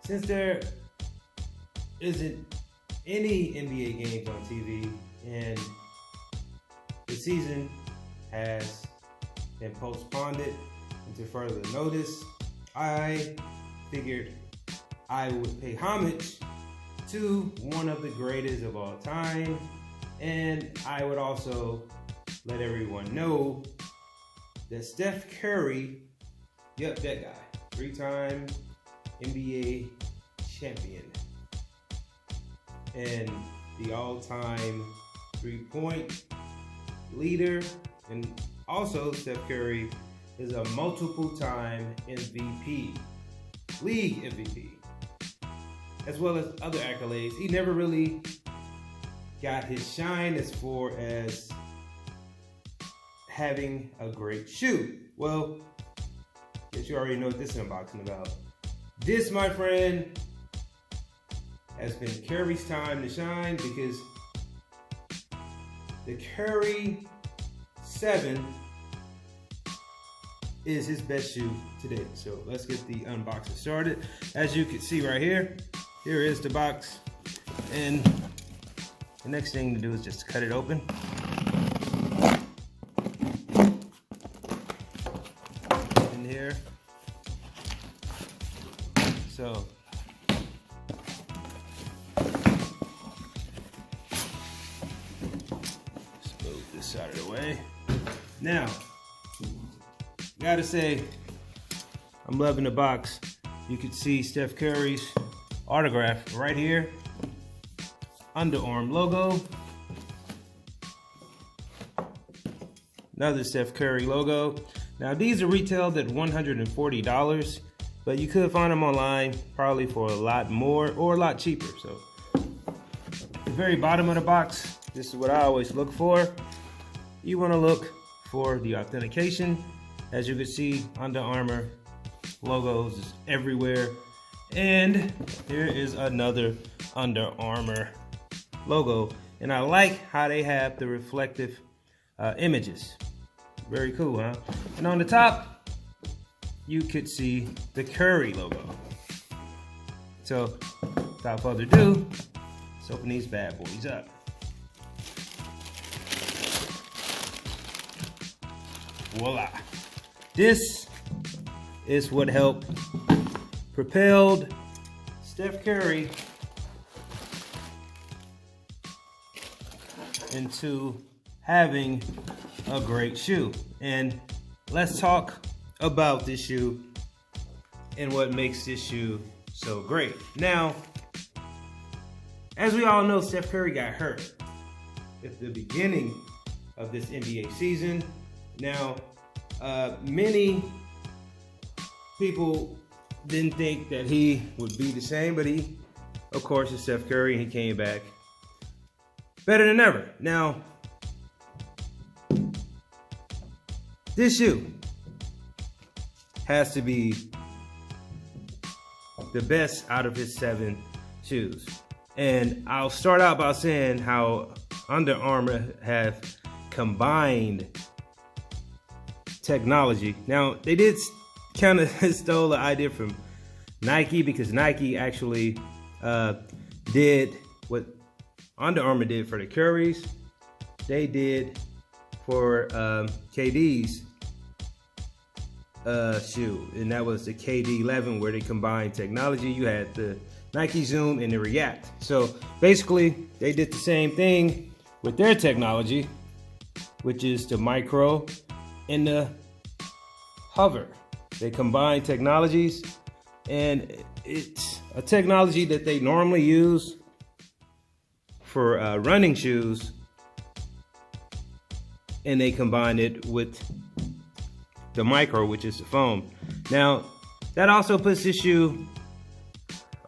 since there isn't any NBA games on TV and the season has been postponed until further notice, I figured I would pay homage to one of the greatest of all time, and I would also let everyone know that Steph Curry, yep, that guy, 3-time NBA champion and the all-time three-point leader, and also Steph Curry is a multiple-time MVP, league MVP, as well as other accolades. He never really got his shine as far as having a great shoe. Well, guess you already know what this unboxing about. This, my friend, has been Curry's time to shine, because the Curry 7 is his best shoe today. So let's get the unboxing started. As you can see right here, here is the box, and the next thing to do is just cut it open. In here. So let's move this out of the way. Now, gotta say, I'm loving the box. You can see Steph Curry's autograph right here. Underarm logo. Another Steph Curry logo. Now these are retailed at $140, but you could find them online probably for a lot more or a lot cheaper. So the very bottom of the box, this is what I always look for. You want to look for the authentication. As you can see, Under Armour logos is everywhere. And here is another Under Armour logo. And I like how they have the reflective images. Very cool, huh? And on the top, you could see the Curry logo. So, without further ado, let's open these bad boys up. Voila. This is what helped propelled Steph Curry into having a great shoe. And let's talk about this shoe and what makes this shoe so great. Now, as we all know, Steph Curry got hurt at the beginning of this NBA season. Now, many people didn't think that he would be the same, but he, of course, is Steph Curry, and he came back better than ever. Now, this shoe has to be the best out of his 7 shoes. And I'll start out by saying how Under Armour have combined technology. Now, they did kind of stole the idea from Nike, because Nike actually did what Under Armour did for the Currys. They did for KD's shoe, and that was the KD 11, where they combined technology. You had the Nike Zoom and the React. So basically, they did the same thing with their technology, which is the Micro and the HOVR. They combine technologies, and it's a technology that they normally use for running shoes, and they combine it with the Micro, which is the foam. Now, that also puts this shoe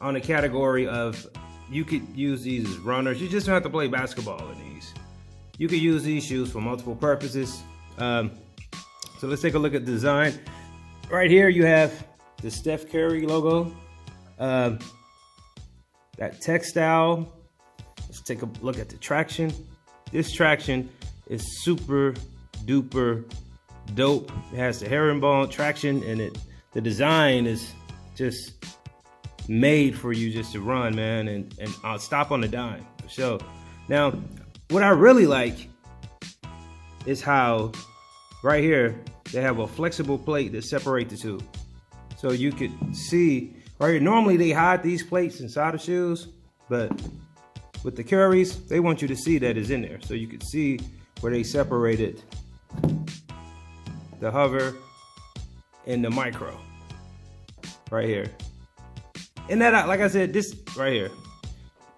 on a category of, you could use these as runners. You just don't have to play basketball in these. You could use these shoes for multiple purposes. So let's take a look at the design. Right here you have the Steph Curry logo. That textile. Let's take a look at the traction. This traction is super duper dope. It has the herringbone traction, and the design is just made for you just to run, man, and I'll stop on the dime for sure. Now, what I really like is how right here they have a flexible plate that separates the two. So you could see right here, normally they hide these plates inside of shoes, but with the Currys, they want you to see that it's in there. So you could see where they separated the HOVR and the Micro right here. And that, like I said, this right here,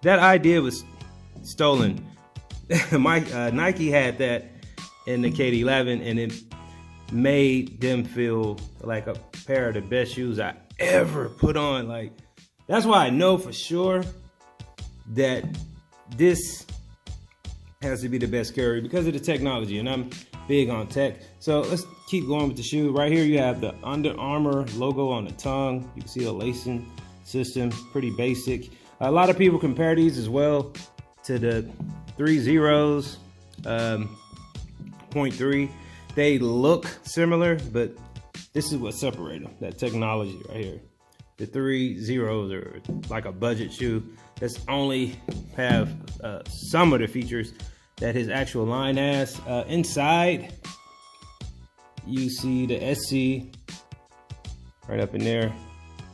that idea was stolen. Nike had that in the KD11, and it made them feel like a pair of the best shoes I ever put on. Like, that's why I know for sure that this has to be the best Curry, because of the technology, and I'm big on tech. So let's keep going with the shoe. Right here you have the Under Armour logo on the tongue. You can see a lacing system, pretty basic. A lot of people compare these as well to the 3.0s, 0.3. They look similar, but this is what separates them, that technology right here. The 3.0s are like a budget shoe that's only have some of the features that his actual line has. Inside, you see the SC right up in there,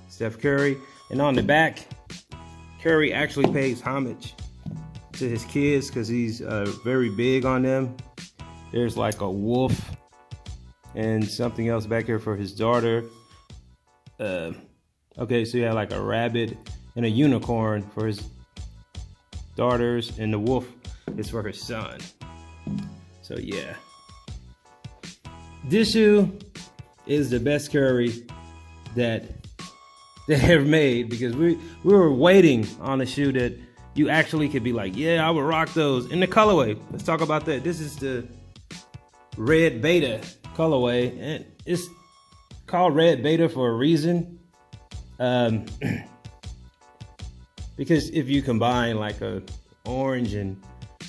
Steph Curry. And on the back, Curry actually pays homage to his kids because he's very big on them. There's like a wolf and something else back here for his daughter. Okay, so you have like a rabbit and a unicorn for his daughters, and the wolf is for her son. So yeah, this shoe is the best Curry that they ever made, because we were waiting on a shoe that you actually could be like, yeah, I would rock those. In the colorway, let's talk about that. This is the Red Beta colorway, and it's called Red Beta for a reason. Because if you combine like a orange and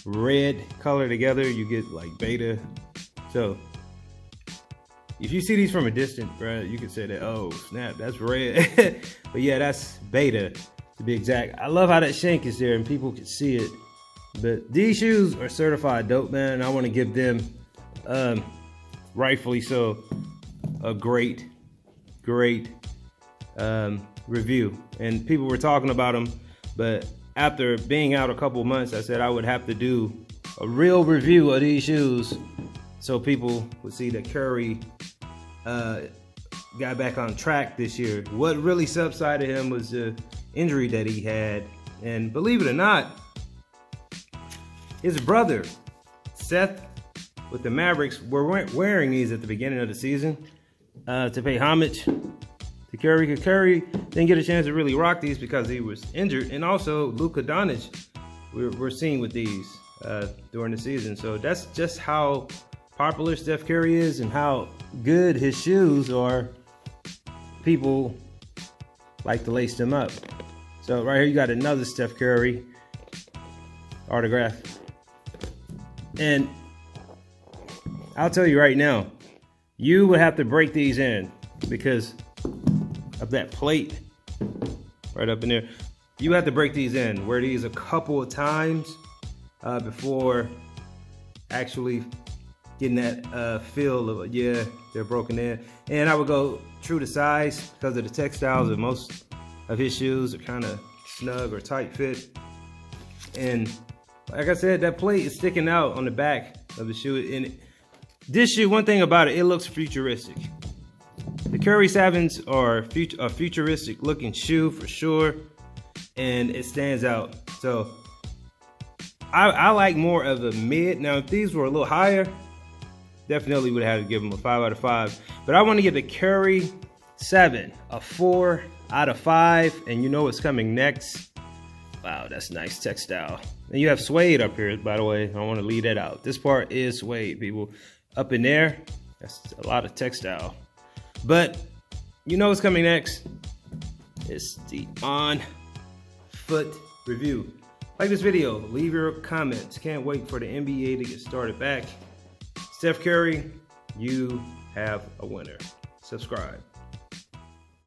red color together, you get like beta. So if you see these from a distance, bro, you could say that, oh snap, that's red. But yeah, that's beta to be exact. I love how that shank is there and people can see it. But these shoes are certified dope, man, and I want to give them, rightfully so, a great review. And people were talking about them, but after being out a couple months, I said I would have to do a real review of these shoes so people would see that Curry got back on track this year. What really subsided him was the injury that he had. And believe it or not, his brother, Seth, with the Mavericks, were wearing these at the beginning of the season to pay homage to Curry. Because Curry didn't get a chance to really rock these because he was injured. And also Luka Doncic, we're seeing with these during the season. So that's just how popular Steph Curry is and how good his shoes are. People like to lace them up. So right here you got another Steph Curry autograph. And I'll tell you right now, you would have to break these in because of that plate right up in there. You have to break these in, wear these a couple of times before actually getting that feel of, yeah, they're broken in. And I would go true to size because of the textiles of most of his shoes are kind of snug or tight fit. And like I said, that plate is sticking out on the back of the shoe. And this shoe, one thing about it, it looks futuristic. The Curry 7s are a futuristic looking shoe for sure, and it stands out. So I like more of a mid. Now if these were a little higher, definitely would have had to give them a 5 out of 5. But I want to give the Curry 7 a 4 out of 5. And you know what's coming next? Wow, that's nice textile. And you have suede up here, by the way. I don't want to leave that out. This part is suede, people. Up in there, that's a lot of textile. But you know what's coming next? It's the on foot review. Like this video, leave your comments. Can't wait for the NBA to get started back. Steph Curry, you have a winner. Subscribe.